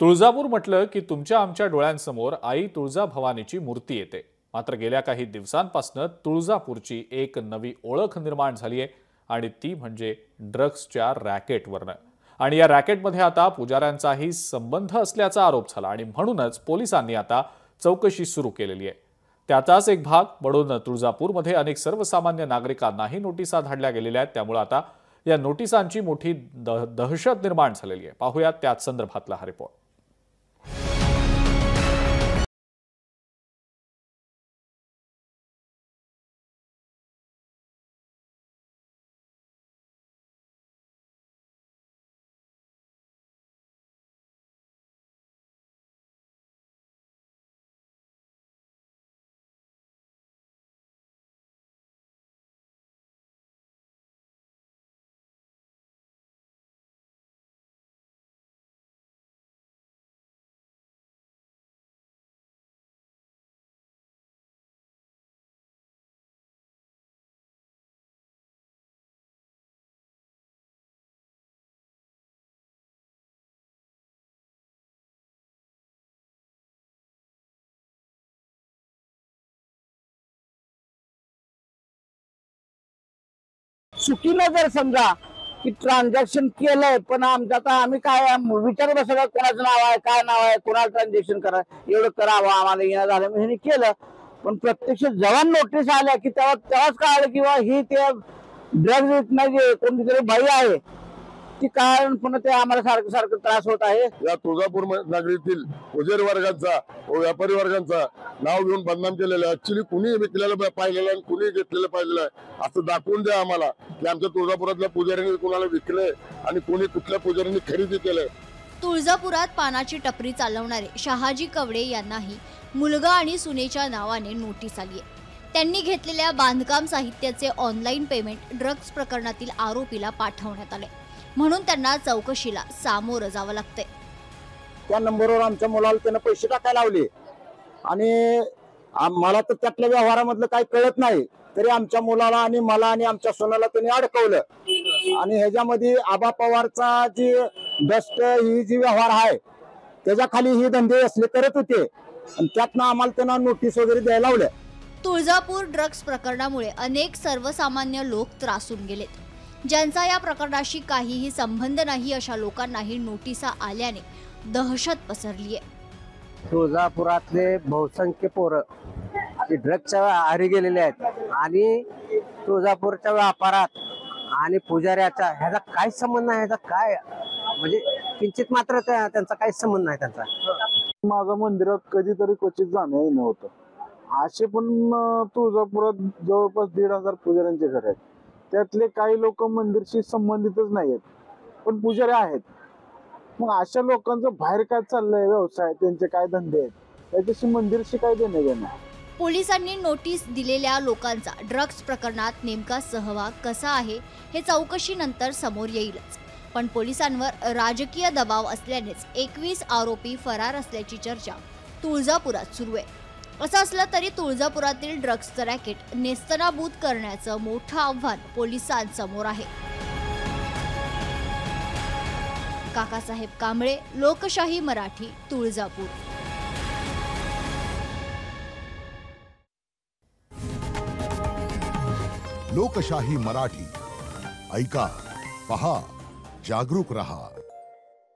तुळजापूर म्हटलं की तुमच्या आमच्या डोळ्यांसमोर आई तुळजाभवानीची मूर्ती येते। मात्र गेल्या काही दिवसांपासून तुळजापूरची एक नवी ओळख निर्माण झाली आहे आणि ती म्हणजे ड्रग्सच्या रॅकेटवरनं। आणि या रॅकेटमध्ये आता पुजाऱ्यांचाही संबंध असल्याचा आरोप झाला आणि म्हणूनच पोलिसांनी आता चौकशी सुरू केलेली आहे। त्याचाच एक भाग म्हणून तुळजापूरमध्ये अनेक सर्वसामान्य नागरिकांनाही नोटिसा धाडल्या गेलेल्या आहेत। त्यामुळे आता या नोटिसांची मोठी दहशत निर्माण झालेली आहे। पाहूयात त्याच संदर्भातला हा रिपोर्ट। चुकीनं जर समजा की ट्रान्झॅक्शन केलंय पण आम्ही काय विचार बसला कोणाचं नाव आहे काय नाव आहे कोणाला ट्रान्झॅक्शन करा एवढं करावं आम्हाला येणं झालं मी ह्याने केलं। पण प्रत्यक्ष जेव्हा नोटीस आल्या की तेव्हाच कळालं किंवा ही ते ड्रग्ज विकणारी कोणतीतरी बाई आहे ती कारण पण ते आम्हाला सारखं त्रास होत आहे। या तुळजापूर नगरीतील पुजारी वर्गाचा व व्यापारी वर्गाचा नाव घेऊन बदनाम केलेलं आहे। ऍक्च्युली कुणी विकलेलं पाहिलेलं आणि कुणी घेतलेलं पाहिलेलं आहे असं दाखवून द्या आम्हाला की आमच्या तुळजापुरातल्या पुजाऱ्यांनी कुणाला विकले आणि कुणी कुठल्या पुजाऱ्यांनी खरेदी केलंय। तुळजापुरात पानाची टपरी चालवणारे शहाजी कवडे यांनाही मुलगा आणि सुनेच्या नावाने नोटीस आली आहे। त्यांनी घेतलेल्या बांधकाम साहित्याचे ऑनलाईन पेमेंट ड्रग्ज प्रकरणातील आरोपीला पाठवण्यात आले, म्हणून त्यांना चौकशीला सामोरं जावं लागतंय। त्या नंबरवर आमच्या मुलाला त्यानं पैसे टाकायला लावले आणि मला तर त्यातल्या व्यवहारामधलं काही कळत नाही, तरी आमच्या मुलाला आणि मला आणि आमच्या सोनाला त्यांनी अडकवलं। आणि ह्याच्यामध्ये आबा पवारचा जी डस्ट ही जी व्यवहार आहे त्याच्या खाली ही धंदे असले करत होते आणि त्यातनं आम्हाला त्यांना नोटीस वगैरे द्यायला लावल्या। तुळजापूर ड्रग्ज प्रकरणामुळे अनेक सर्वसामान्य लोक त्रासून गेलेत। ज्यांचा या प्रकरणाशी काहीही संबंध नाही अशा लोकांनाही नोटिसा आल्याने दहशत पसरली आहे। तुळजापुरातले बहुसंख्य पोरं ड्रग्जच्या आहारी गेलेले आहेत आणि तुळजापूरच्या व्यापारात आणि पुजाऱ्याचा ह्याचा काय संबंध नाही, ह्याचा काय म्हणजे किंचित मात्र त्यांचा काही संबंध नाही त्यांचा। माझं मंदिरात कधीतरी क्वचित जाणं येणं होतं। असे पण तुळजापुरात जवळपास 1,500 पुजाऱ्यांचे घर आहेत, त्यातले काही लोक मंदिरशी संबंधितच नाहीत पण पुजारी आहेत। मग अशा लोकांचं बाहेर काय चाललंय व्यवसाय त्यांचे काय धंदे आहेत त्याच्याशी मंदिरशी काय देणं घेणं। पोलिसांनी नोटीस दिलेल्या लोकांचा ड्रग्ज प्रकरणात नेमका सहभाग कसा आहे हे चौकशीनंतर समोर येईलच, पण पोलिसांवर राजकीय दबाव असल्यानेच 21 आरोपी फरार असल्याची चर्चा तुळजापुरात सुरू आहे। असं असलं तरी तुळजापुरातील ड्रग्जचं रॅकेट नेस्तनाबूत करण्याचं मोठं आव्हान पोलिसांसमोर आहे। काकासाहेब कांबळे, लोकशाही मराठी, तुळजापूर। लोकशाही मराठी ऐका, पहा, जागरूक रहा।